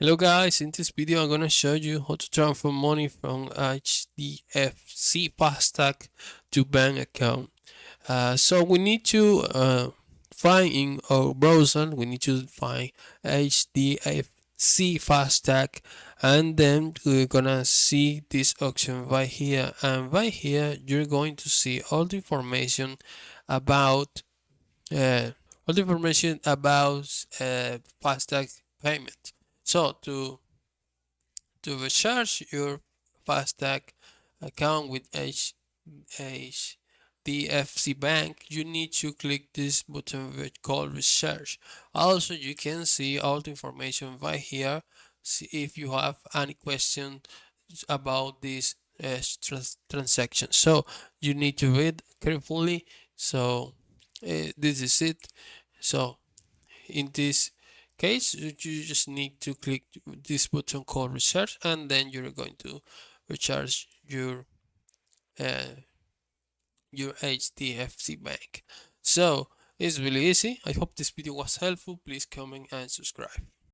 Hello guys, in this video I'm gonna show you how to transfer money from HDFC FASTag to bank account. So we need to find in our browser, we need to find HDFC FASTag, and then we're gonna see this option right here, and right here you're going to see all the information about uh, FASTag payment. So to recharge your FASTag account with HDFC Bank, you need to click this button which called Recharge. Also, you can see all the information right here. See if you have any question about this transaction. So you need to read carefully. So this is it. So in this case, you just need to click this button called recharge, and then you're going to recharge uh, your HDFC bank. So it's really easy. I hope this video was helpful. Please comment and subscribe.